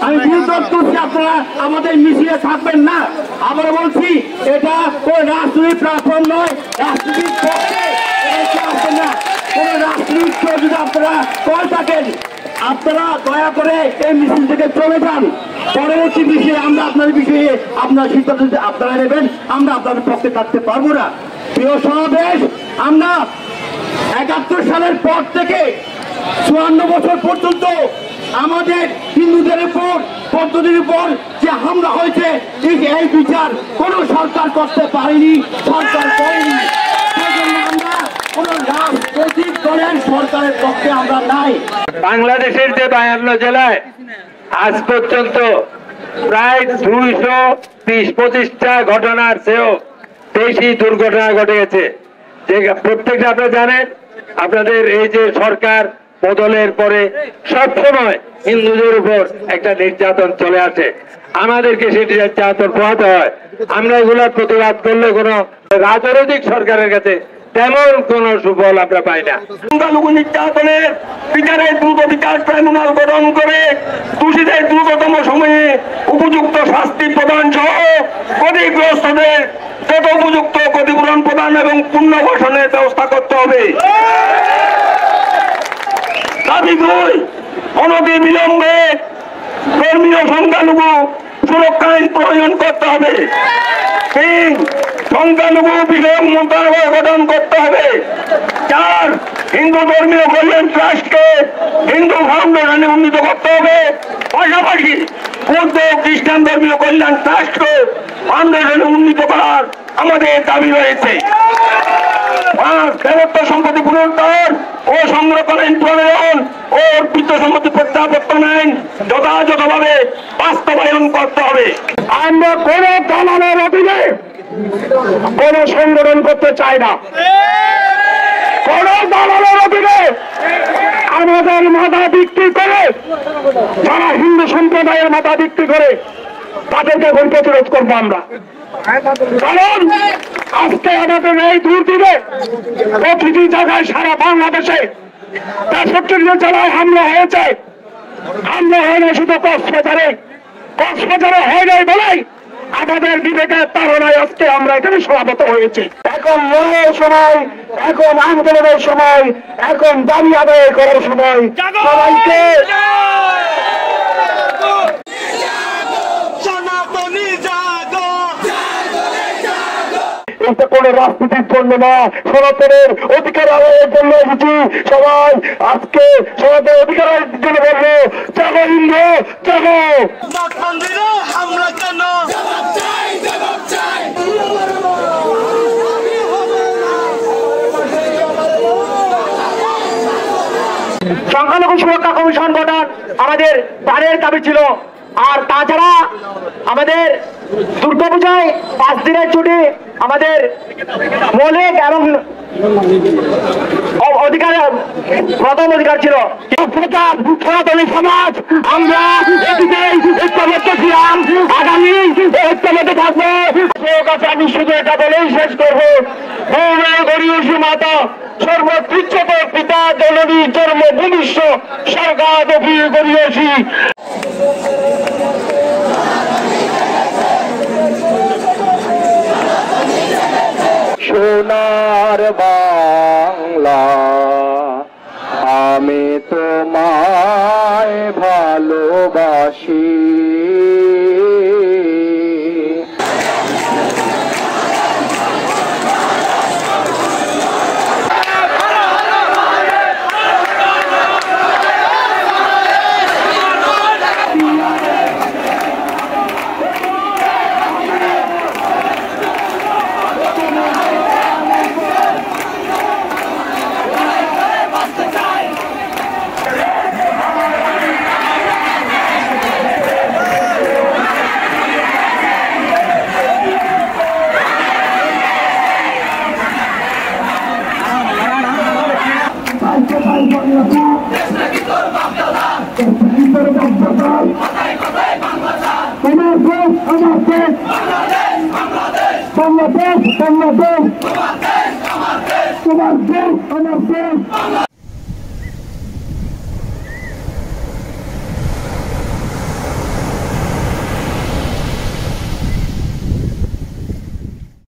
আমি বিরোধ করছি, আপনারা আমাদের মিছিলে থাকবেন না। আবার বলছি, এটা কোন রাজনৈতিক প্ল্যাটফর্ম নয়, রাজনীতির পক্ষে আসবেন না। কোন রাজনীতিক যদি আপনারা কল থাকেন, আপনারা দয়া করে এই মিছিল থেকে চলে যান। পরবর্তী বিষয়ে আমরা আপনাদের বিষয়ে আপনার সিদ্ধান্ত আপনারা নেবেন, আমরা আপনাদের পক্ষে থাকতে পারবো না। প্রিয় সমাবেশ, আমরা ৭১ সালের পর থেকে ৫৪ বছর পর্যন্ত আমাদের হিন্দুদের উপর পদ্ধতির উপর যে হামলা হয়েছে, ঠিক এই বিচার কোন সরকার করতে পারেনি, সরকার করেনি। সেজন্য আমরা কোন রাজনৈতিক দলের সরকারের পক্ষে আমরা নাই। বাংলাদেশের যে ৫২ জেলায় আজ পর্যন্ত প্রায় ২২৫টা ঘটনার চেয়েও বেশি দুর্ঘটনা ঘটে গেছে। যে প্রত্যেকটা আপনারা জানেন, আপনাদের এই যে সরকার বদলের পরে সবসময় হিন্দুদের উপর একটা নির্যাতন চলে আসে, আমাদেরকে সেটি নির্যাতন পোহাতে হয়। আমরা এগুলোর প্রতিবাদ করলে কোনো রাজনৈতিক সরকারের কাছে তেমন কোন সুফল আমরা পাই না। সংখ্যালঘু নির্যাতনের বিচারে দ্রুত বিচার ট্রাইব্যুনাল গঠন করে দোষীদের দ্রুততম সময়ে উপযুক্ত শাস্তি প্রদান সহ ক্ষতিগ্রস্তদের যত উপযুক্ত ক্ষতিপূরণ প্রদান এবং পুনর্বাসনের ব্যবস্থা করতে হবে। দাবি ২, অনতি বিলম্বে ধর্মীয় সংখ্যালঘু সুরক্ষা আইন প্রণয়ন করতে হবে। ৩, সংখ্যালঘু বিষয়ক মন্ত্রণালয় গঠন করতে হবে। ৪, হিন্দু ধর্মীয় কল্যাণ ট্রাস্টকে হিন্দু ফাউন্ডেশনে উন্নীত করতে হবে। পাশাপাশি বৌদ্ধ খ্রিস্টান ধর্মীয় কল্যাণ ট্রাস্টকে ফাউন্ডেশনে উন্নীত করার আমাদের দাবি রয়েছে। ৫, দেবত্ব সম্পত্তি পুনরুদ্ধার ও সংরক্ষণ আইন প্রণয়ন ও অর্পিত সম্পত্তি প্রত্যাবর্তন আইন যথাযথভাবে বাস্তবায়ন করতে হবে। আমরা কোন দালালের অধীনে কোন সংগঠন করতে চাই না। কোন দালালের অধীনে আমাদের মাথা বিক্রি করে, যারা হিন্দু সম্প্রদায়ের মাথা বিক্রি করে, তাদেরকে এখন প্রতিরোধ করবো আমরা। কারণ আজকে আমাদের এই দুর্দিনে প্রতিটি জায়গায় সারা বাংলাদেশে ৬৩ জেলায় হামলা হয়েছে। হামলা হয় না শুধু কক্সবাজারে হয় নাই বলেই আমাদের বিবেকের তাড়নায় আজকে আমরা এখানে সমাবেত হয়েছি। এখন লড়াইয়ের সময়, এখন আন্দোলনের সময়, এখন দাবি আদায় করার সময়। সবাইকে এটা কোন রাজনীতির জন্য না, সনাতনের অধিকার আদায়ের জন্য এসেছি। সবাই আজকে সনাতনের অধিকার আদায়ের জন্য বলবো, জাগো হিন্দু জাগো। হামলা কেন? সংখ্যালঘু সুরক্ষা কমিশন গঠন আমাদের প্রাণের দাবি ছিল। আর তাছাড়া আমাদের দুর্গাপূজায় 5 দিনের ছুটি আমাদের মৌলিক এবং অধিকার, প্রথম অধিকার ছিল। সনাতনী সমাজ আমরা ঐক্যবদ্ধ ছিলাম, আগামী ঐক্যবদ্ধ থাকবো। আমি শুধু এটা বলেই শেষ করবো, গরিয়সী মাতা সর্বোচ্চতর পিতা জননী জন্মভূমিষ্য স্বর্গাদপি গরিয়সী। সোনার বাংলা আমি তোমায় ভালোবাসি। Bangladesh, Bangladesh, Bangladesh, Bangladesh, Bangladesh, Bangladesh, Bangladesh.